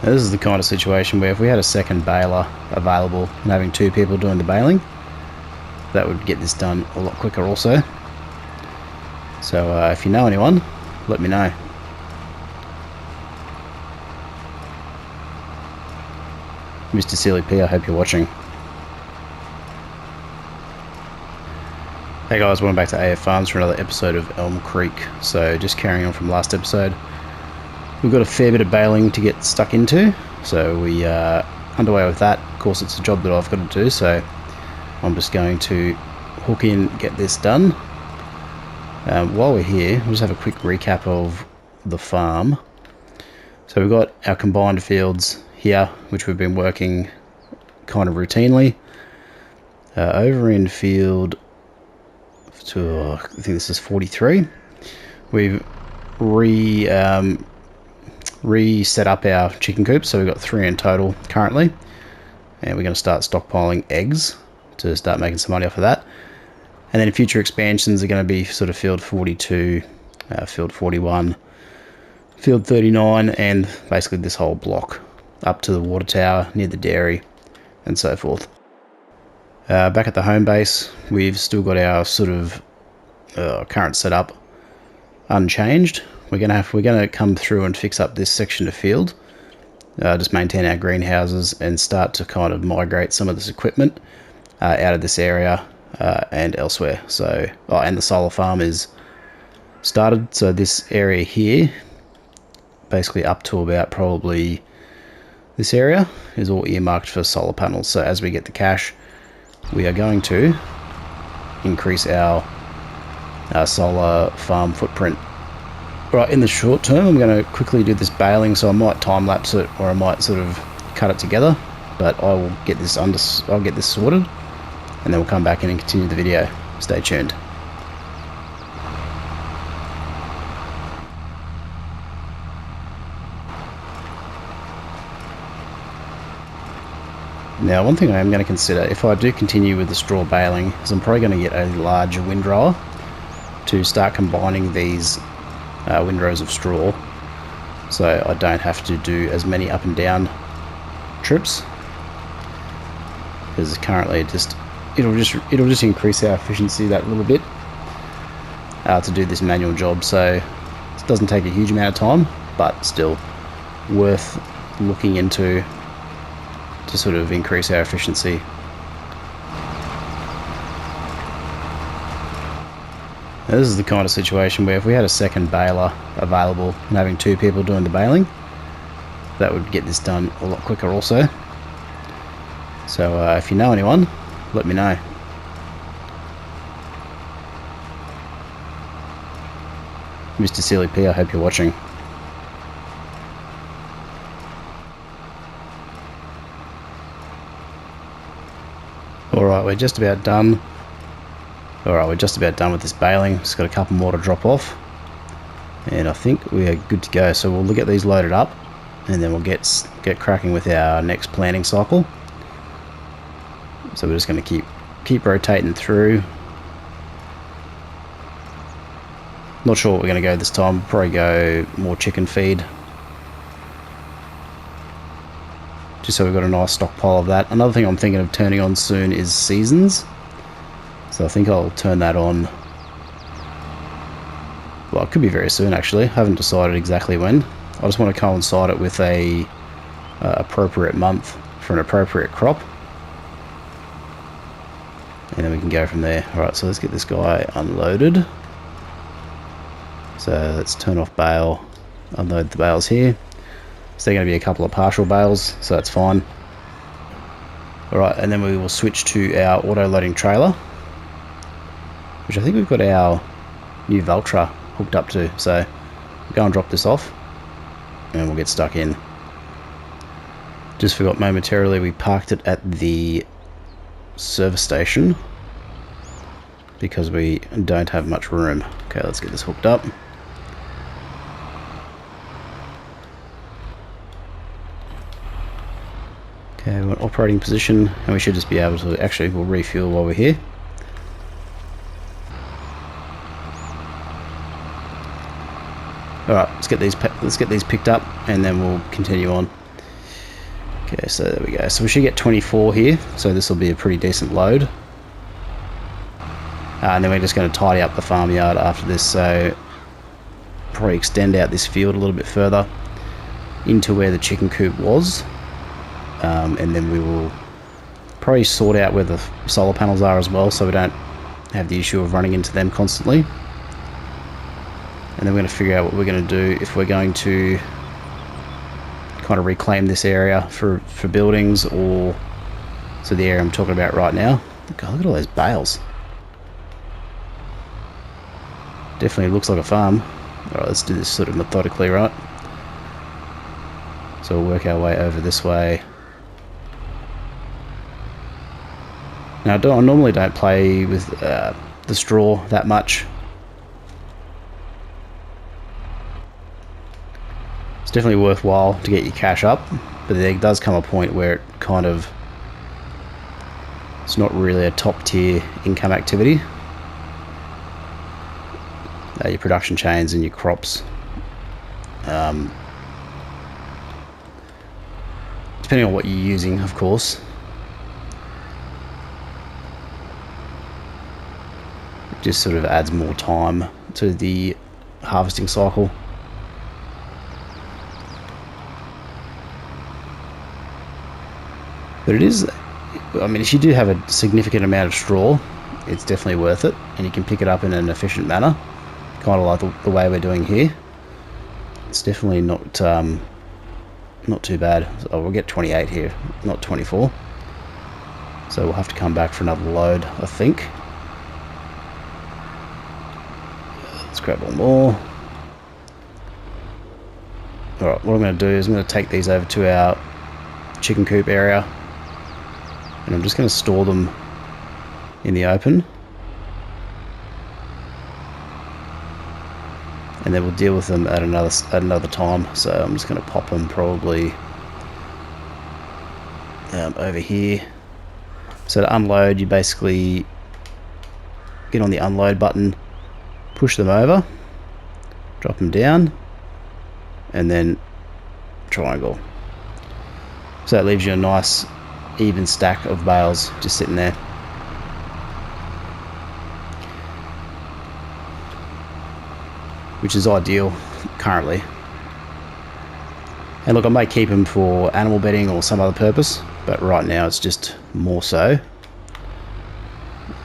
This is the kind of situation where if we had a second baler available and having two people doing the baling, that would get this done a lot quicker also. So if you know anyone, let me know. Mr. Silly P, I hope you're watching. Hey guys, welcome back to AF Farms for another episode of Elm Creek. So just carrying on from last episode, we've got a fair bit of baling to get stuck into, so we are underway with that. Of course, it's a job that I've got to do, so I'm just going to hook in, get this done. While we're here, we'll just have a quick recap of the farm. So we've got our combined fields here, which we've been working kind of routinely. Over in field to, I think this is 43, we've reset up our chicken coops, so we've got 3 in total currently, and we're going to start stockpiling eggs to start making some money off of that. And then future expansions are going to be sort of field 42, field 41, field 39, and basically this whole block up to the water tower near the dairy and so forth. Back at the home base, we've still got our sort of current setup unchanged. We're gonna come through and fix up this section of field, just maintain our greenhouses and start to kind of migrate some of this equipment out of this area and elsewhere. So, and the solar farm is started. So this area here, basically up to about probably this area, is all earmarked for solar panels. So as we get the cash, we are going to increase our solar farm footprint. Right, in the short term, I'm going to quickly do this baling, so I might time lapse it or I might sort of cut it together, but I will get this I'll get this sorted, and then we'll come back in and continue the video. Stay tuned. Now, one thing I am going to consider, if I do continue with the straw baling, is I'm probably going to get a larger windrower to start combining these windrows of straw, so I don't have to do as many up and down trips, because currently it'll just increase our efficiency that little bit to do this manual job. So it doesn't take a huge amount of time, but still worth looking into to sort of increase our efficiency. Now, this is the kind of situation where if we had a second baler available and having 2 people doing the baling, that would get this done a lot quicker also. So if you know anyone, let me know. Mr. Silly P, I hope you're watching. Alright, we're just about done. Alright, we're just about done with this baling. Just got a couple more to drop off, and I think we are good to go. So we'll get these loaded up, and then we'll get cracking with our next planting cycle. So we're just going to keep rotating through. Not sure what we're going to go this time. We'll probably go more chicken feed, just so we've got a nice stockpile of that. Another thing I'm thinking of turning on soon is seasons. So I think I'll turn that on. Well, it could be very soon actually. I haven't decided exactly when. I just want to coincide it with a appropriate month for an appropriate crop, and then we can go from there. Alright, so let's get this guy unloaded. So let's turn off bale, unload the bales here. So they're going to be a couple of partial bales, so that's fine. Alright, and then we will switch to our auto loading trailer, which I think we've got our new Valtra hooked up to. So we'll go and drop this off, and we'll get stuck in. Just forgot momentarily, we parked it at the service station because we don't have much room. Okay, let's get this hooked up. Okay, we're in operating position, and we should just be able to, actually we'll refuel while we're here. Alright, let's get these picked up, and then we'll continue on. Okay, so there we go. So we should get 24 here. So this will be a pretty decent load. And then we're just going to tidy up the farmyard after this. So probably extend out this field a little bit further into where the chicken coop was. And then we will probably sort out where the solar panels are as well, so we don't have the issue of running into them constantly. And then we're going to figure out what we're going to do if we're going to kind of reclaim this area for buildings, or so the area I'm talking about right now. God, look at all those bales. Definitely looks like a farm. Alright, let's do this sort of methodically, right? So we'll work our way over this way. Now, I normally don't play with the straw that much. It's definitely worthwhile to get your cash up, but there does come a point where it kind of, it's not really a top tier income activity. Your production chains and your crops, depending on what you're using, of course. It just sort of adds more time to the harvesting cycle. But it is, I mean, if you do have a significant amount of straw, it's definitely worth it, and you can pick it up in an efficient manner, kind of like the way we're doing here. It's definitely not too bad. So we'll get 28 here, not 24. So we'll have to come back for another load, I think. Let's grab one more. Alright, what I'm going to do is I'm going to take these over to our chicken coop area, and I'm just going to store them in the open, and then we'll deal with them at another time. So I'm just going to pop them probably over here. So to unload, you basically get on the unload button, push them over, drop them down, and then triangle. So that leaves you a nice even stack of bales just sitting there. Which is ideal currently. And look, I may keep them for animal bedding or some other purpose, but right now it's just more so.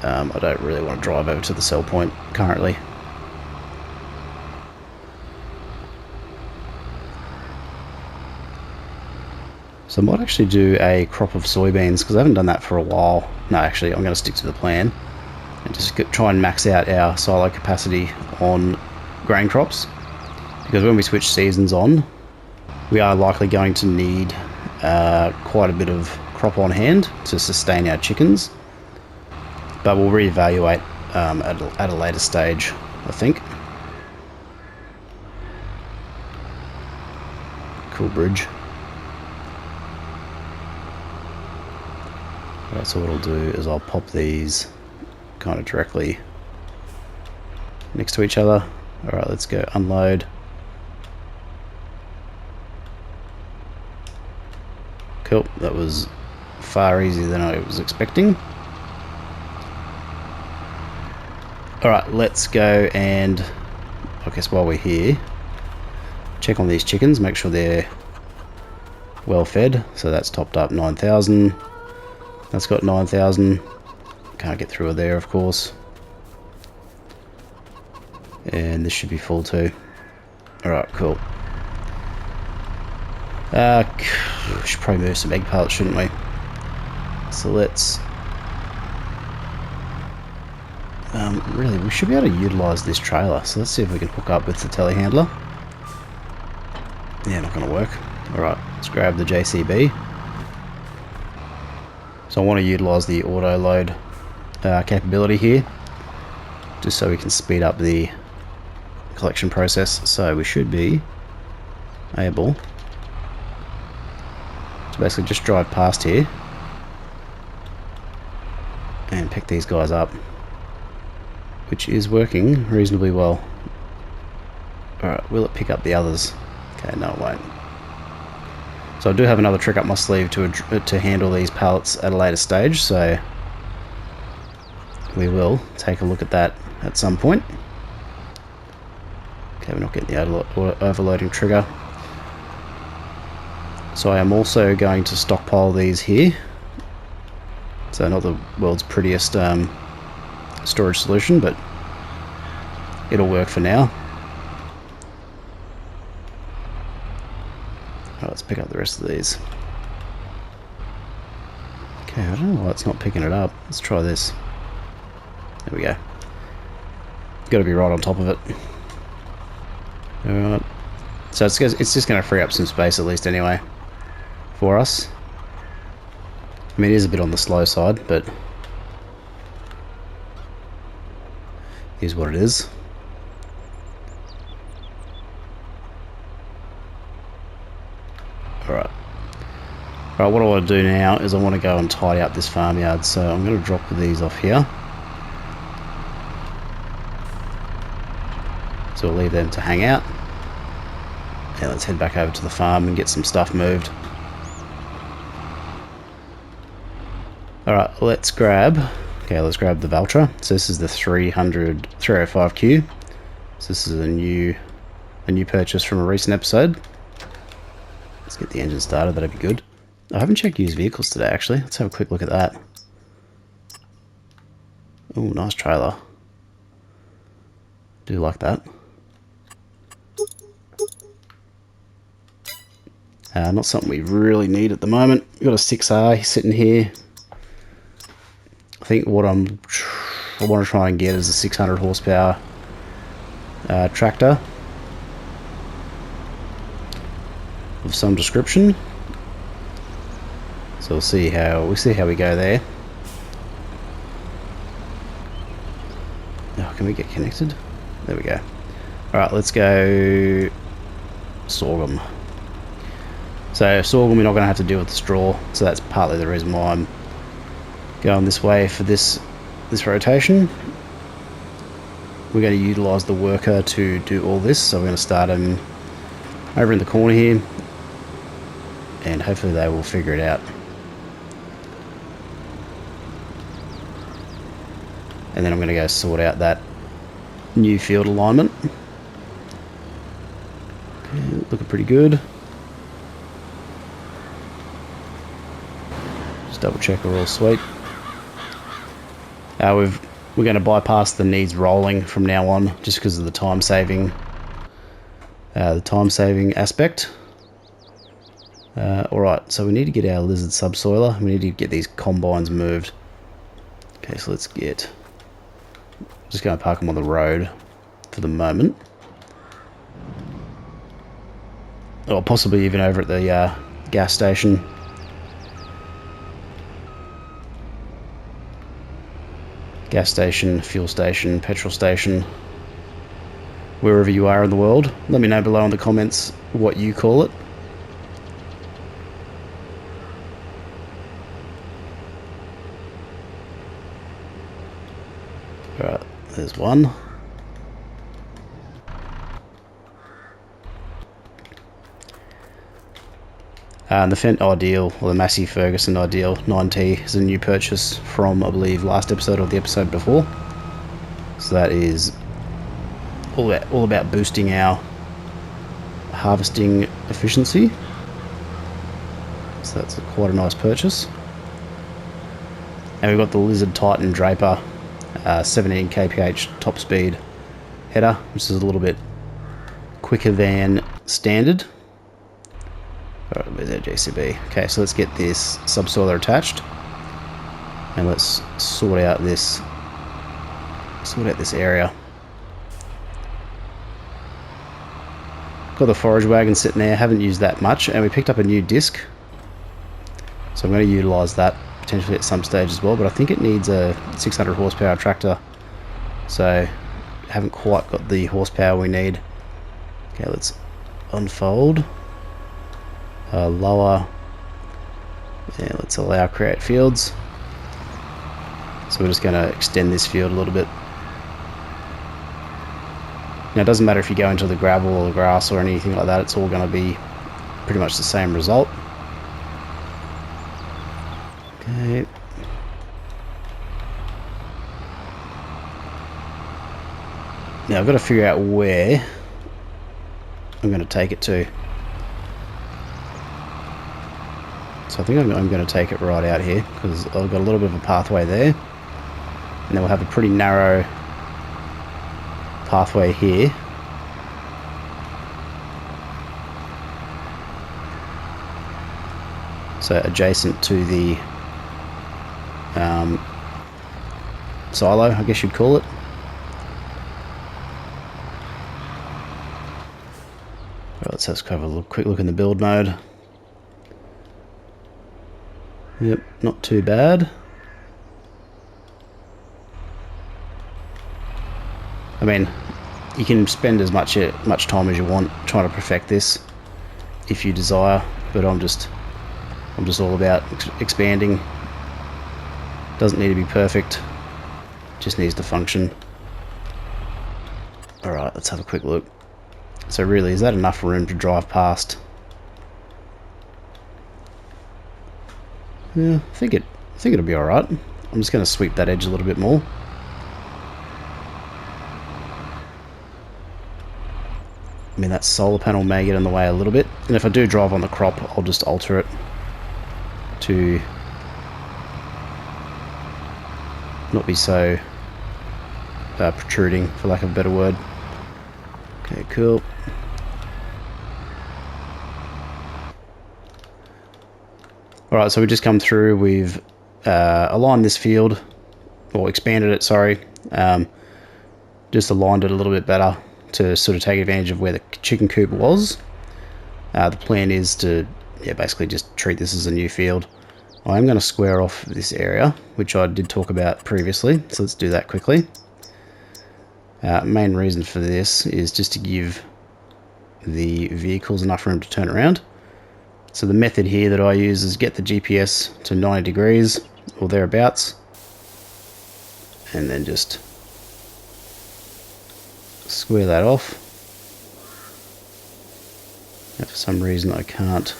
I don't really want to drive over to the sell point currently. So I might actually do a crop of soybeans, because I haven't done that for a while. No, actually, I'm going to stick to the plan and just try and max out our silo capacity on grain crops, because when we switch seasons on, we are likely going to need quite a bit of crop on hand to sustain our chickens, but we'll reevaluate at a later stage, I think. Cool bridge. Right, so what I'll do is I'll pop these kind of directly next to each other. Alright, let's go unload. Cool, that was far easier than I was expecting. Alright, let's go and, I guess while we're here, check on these chickens, make sure they're well fed. So that's topped up 9,000. That's got 9,000. Can't get through there, of course. And this should be full too. Alright, cool. We should probably move some egg pallets, shouldn't we? So let's... really, we should be able to utilise this trailer. So let's see if we can hook up with the telehandler. Yeah, not going to work. Alright, let's grab the JCB. So I want to utilise the auto load capability here, just so we can speed up the collection process. So we should be able to basically just drive past here and pick these guys up, which is working reasonably well. Alright, will it pick up the others? Okay, no it won't. So I do have another trick up my sleeve to handle these pallets at a later stage, so we will take a look at that at some point. Okay, we're not getting the overloading trigger. So I am also going to stockpile these here. So not the world's prettiest storage solution, but it'll work for now. Right, let's pick up the rest of these. Okay, I don't know why it's not picking it up. Let's try this. There we go. Got to be right on top of it. Alright. So it's just going to free up some space at least anyway for us. I mean, it is a bit on the slow side, but here's what it is. Alright. Alright, what I want to do now is I want to go and tidy up this farmyard, so I'm going to drop these off here. So we'll leave them to hang out. Now let's head back over to the farm and get some stuff moved. Alright, let's grab the Valtra. So this is the 305Q. So this is a new purchase from a recent episode. Let's get the engine started, that'd be good. I haven't checked used vehicles today actually. Let's have a quick look at that. Oh, nice trailer. Do like that. Not something we really need at the moment. We've got a 6R sitting here. I think what I want to try and get is a 600 horsepower tractor of some description. So we'll see how we go there. Oh, can we get connected? There we go. Alright, let's go sorghum. So sorghum, we're not going to have to deal with the straw, so that's partly the reason why I'm going this way for this rotation. We're going to utilise the worker to do all this, so we're going to start them over in the corner here, and hopefully they will figure it out. And then I'm going to go sort out that new field alignment. Okay, looking pretty good. Just double check we're all sweet. We're going to bypass the needs rolling from now on, just because of the time saving aspect. Alright, so we need to get our lizard subsoiler. We need to get these combines moved. Okay, so let's get... just going to park them on the road for the moment. Or possibly even over at the gas station. Gas station, fuel station, petrol station, wherever you are in the world. Let me know below in the comments what you call it. Alright, there's one. And the Fendt Ideal, or the Massey Ferguson Ideal 9T is a new purchase from, I believe, last episode or the episode before. So that is all about boosting our harvesting efficiency. So that's quite a nice purchase. And we've got the Lizard Titan Draper 17 kph top speed header, which is a little bit quicker than standard. Alright, where's our JCB? Okay, so let's get this subsoiler attached, and let's sort out this area. Got the forage wagon sitting there, haven't used that much, and we picked up a new disc, so I'm going to utilise that potentially at some stage as well, but I think it needs a 600 horsepower tractor, so haven't quite got the horsepower we need. Okay, let's unfold. Lower, yeah, let's allow create fields. So we're just going to extend this field a little bit. Now it doesn't matter if you go into the gravel or the grass or anything like that, it's all going to be pretty much the same result. Okay. Now I've got to figure out where I'm going to take it to. So I think I'm going to take it right out here, because I've got a little bit of a pathway there. And then we'll have a pretty narrow pathway here. So adjacent to the silo, I guess you'd call it. Right, let's have a quick look in the build mode. Yep, not too bad. I mean, you can spend as much time as you want trying to perfect this if you desire, but I'm just all about expanding. Doesn't need to be perfect, just needs to function. Alright, let's have a quick look. So really, is that enough room to drive past? Yeah, I think it'll be alright. I'm just going to sweep that edge a little bit more. I mean, that solar panel may get in the way a little bit, and if I do drive on the crop, I'll just alter it to not be so protruding, for lack of a better word. Okay, cool. Alright, so we just come through, we've aligned this field, or expanded it, sorry. Just aligned it a little bit better to sort of take advantage of where the chicken coop was. The plan is to basically just treat this as a new field. I am going to square off this area, which I did talk about previously, so let's do that quickly. Main reason for this is just to give the vehicles enough room to turn around. So the method here that I use is get the GPS to 90 degrees or thereabouts, and then just square that off. Now for some reason I can't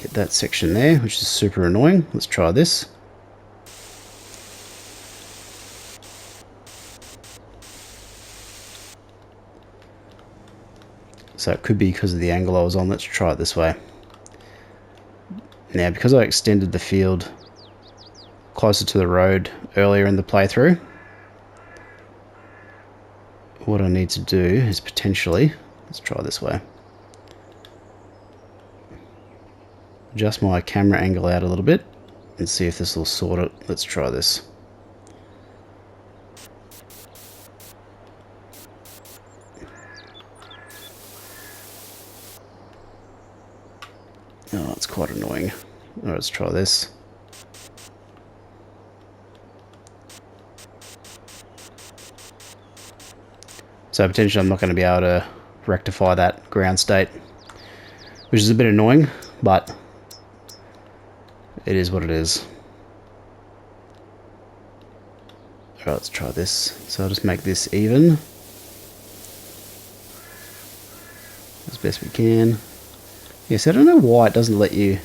get that section there, which is super annoying. Let's try this. So it could be because of the angle I was on. Let's try it this way. Now, because I extended the field closer to the road earlier in the playthrough, what I need to do is potentially, let's try this way, adjust my camera angle out a little bit and see if this will sort it. Let's try this. Oh, it's quite annoying. Alright, let's try this. So potentially I'm not going to be able to rectify that ground state, which is a bit annoying, but it is what it is. Alright, let's try this. So I'll just make this even as best we can. Yes, I don't know why it doesn't let you.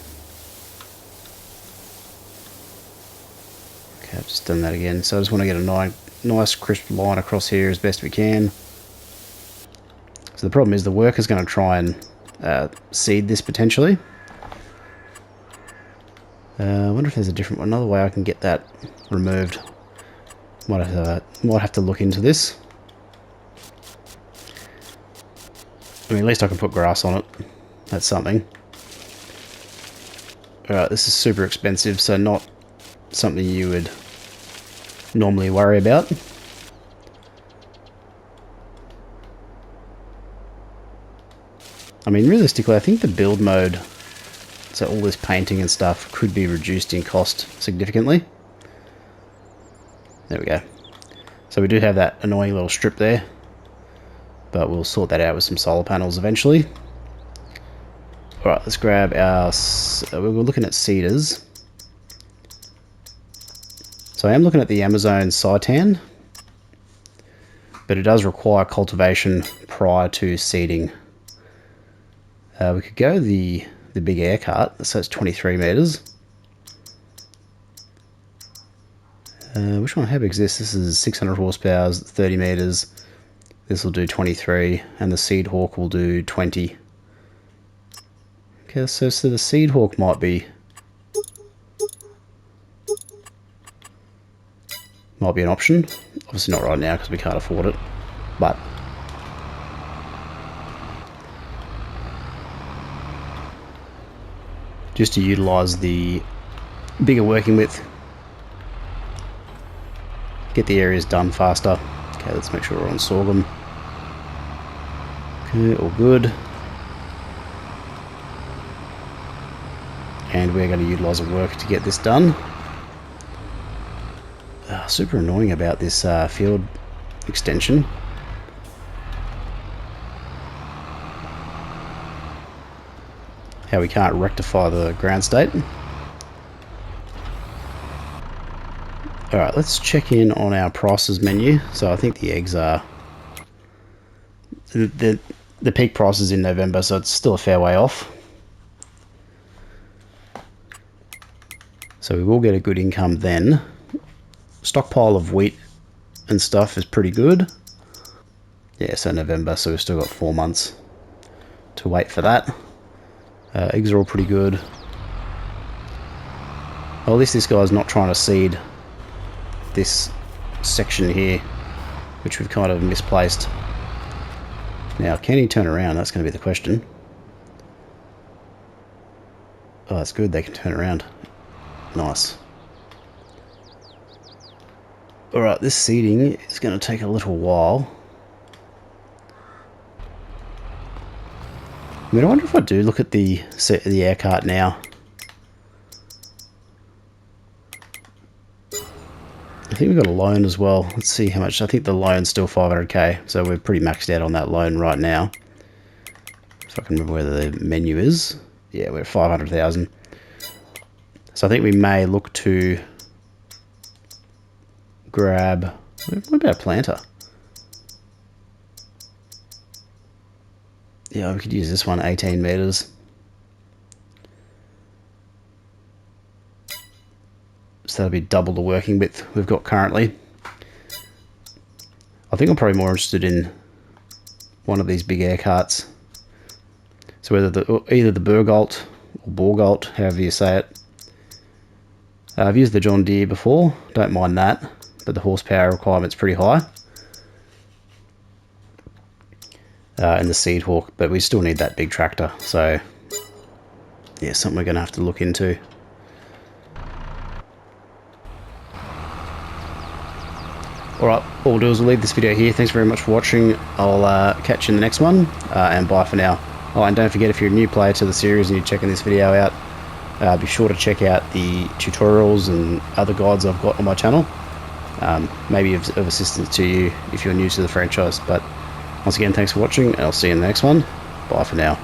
Okay, I've just done that again. So I just want to get a nice crisp line across here as best we can. So the problem is the worker's going to try and seed this potentially. I wonder if there's a different one, another way I can get that removed. Might have to look into this. I mean, at least I can put grass on it. That's something. Alright, this is super expensive, so not something you would normally worry about. I mean, realistically, I think the build mode, so all this painting and stuff, could be reduced in cost significantly. There we go. So we do have that annoying little strip there, but we'll sort that out with some solar panels eventually. Alright, let's grab our... we're looking at cedars. So I am looking at the Amazon Seitan, but it does require cultivation prior to seeding. We could go the big air cart, so it's 23 meters. Which one? How big is this? This is 600 horsepower, 30 meters. This will do 23, and the Seed Hawk will do 20. Okay, so the Seed Hawk might be an option. Obviously not right now because we can't afford it, but just to utilise the bigger working width, get the areas done faster. Okay, let's make sure we're on sorghum. Okay, all good. And we're going to utilise a work to get this done. Super annoying about this field extension. How we can't rectify the ground state. Alright, let's check in on our prices menu. So I think the eggs are... The peak price is in November, so it's still a fair way off. So we will get a good income then. Stockpile of wheat and stuff is pretty good. Yeah, so November, so we've still got 4 months to wait for that. Eggs are all pretty good. Well, at least this guy's not trying to seed this section here, which we've kind of misplaced. Now, can he turn around? That's going to be the question. Oh, that's good. They can turn around. Nice. Alright, this seeding is going to take a little while. I mean, I wonder if I do look at the air cart now. I think we've got a loan as well. Let's see how much. I think the loan's still 500k, so we're pretty maxed out on that loan right now. If I can remember where the menu is. Yeah, we're at 500,000. So I think we may look to grab... What about a planter? Yeah, we could use this one, 18 meters. So that'll be double the working width we've got currently. I think I'm probably more interested in one of these big air carts. So either the Burgolt or Borgolt, however you say it. I've used the John Deere before, don't mind that, but the horsepower requirement's pretty high. And the Seed Hawk, but we still need that big tractor, so yeah, something we're going to have to look into. Alright, all we'll do is we'll leave this video here. Thanks very much for watching. I'll catch you in the next one, and bye for now. Oh, and don't forget, if you're a new player to the series and you're checking this video out, be sure to check out the tutorials and other guides I've got on my channel. Maybe of assistance to you if you're new to the franchise. But once again, thanks for watching, and I'll see you in the next one. Bye for now.